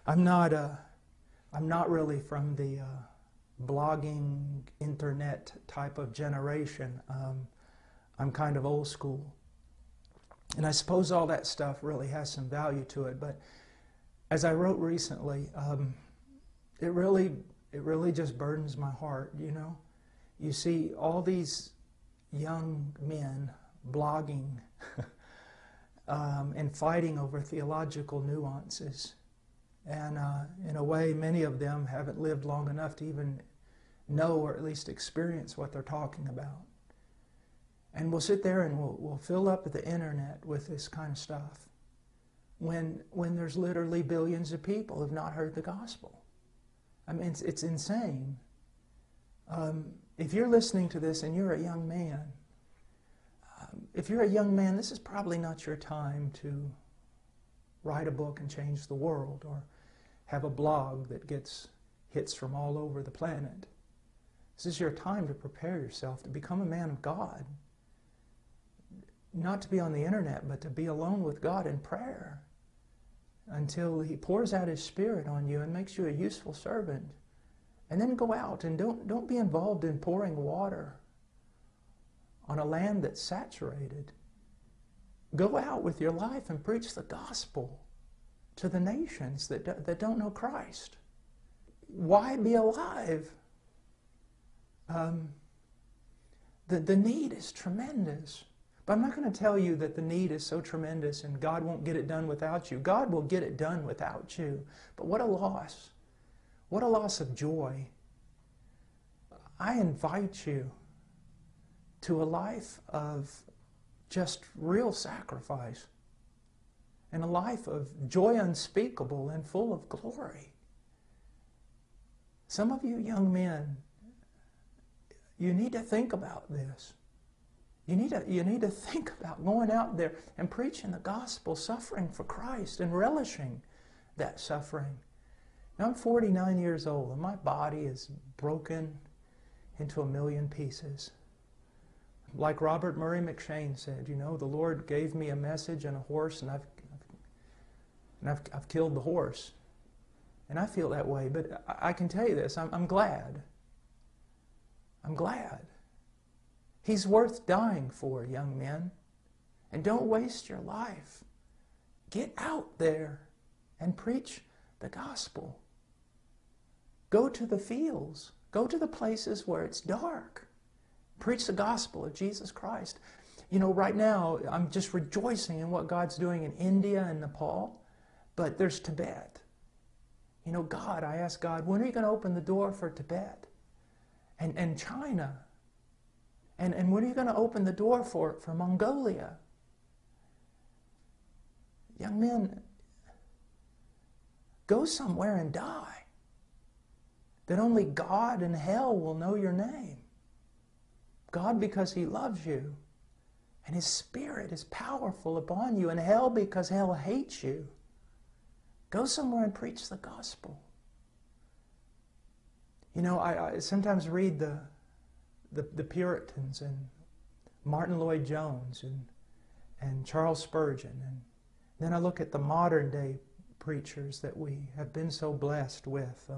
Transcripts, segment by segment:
I'm not really from the blogging, internet type of generation. I'm kind of old school. And I suppose all that stuff really has some value to it. But as I wrote recently, it really just burdens my heart, you know. You see all these young men blogging and fighting over theological nuances. And in a way, many of them haven't lived long enough to even know or at least experience what they're talking about. And we'll sit there and we'll fill up the internet with this kind of stuff when there's literally billions of people who have not heard the gospel. I mean, it's insane. If you're listening to this and you're a young man, this is probably not your time to write a book and change the world or have a blog that gets hits from all over the planet. This is your time to prepare yourself to become a man of God. Not to be on the internet, but to be alone with God in prayer until He pours out His Spirit on you and makes you a useful servant. And then go out and don't be involved in pouring water on a land that's saturated. Go out with your life and preach the gospel to the nations that don't know Christ. Why be alive? The need is tremendous. But I'm not going to tell you that the need is so tremendous and God won't get it done without you. God will get it done without you. But what a loss. What a loss of joy. I invite you to a life of just real sacrifice and a life of joy unspeakable and full of glory. Some of you young men, you need to think about this. You need to think about going out there and preaching the gospel, suffering for Christ and relishing that suffering. Now, I'm 49 years old and my body is broken into a million pieces. Like Robert Murray McShane said, you know, the Lord gave me a message and a horse, and I've killed the horse. And I feel that way, but I can tell you this, I'm glad. I'm glad. He's worth dying for, young men. And don't waste your life. Get out there and preach the gospel. Go to the fields. Go to the places where it's dark. Preach the gospel of Jesus Christ. You know, right now, I'm just rejoicing in what God's doing in India and Nepal, but there's Tibet. You know, God, I ask God, when are you going to open the door for Tibet? And China? And when are you going to open the door for Mongolia? Young men, go somewhere and die, that only God and hell will know your name. God because He loves you, and His Spirit is powerful upon you, and hell because hell hates you. Go somewhere and preach the gospel. You know, I sometimes read the Puritans and Martin Lloyd-Jones and Charles Spurgeon, and then I look at the modern day preachers that we have been so blessed with.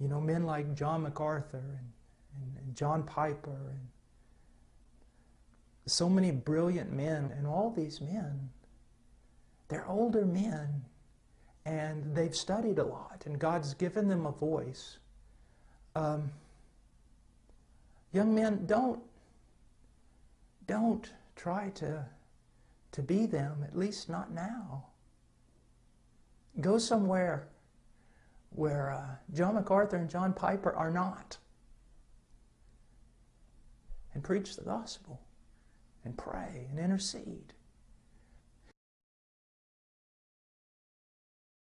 You know, men like John MacArthur and John Piper, and so many brilliant men, and all these men, they're older men, and they've studied a lot, and God's given them a voice. Young men, don't try to be them, at least not now. Go somewhere where John MacArthur and John Piper are not, and preach the gospel, and pray, and intercede.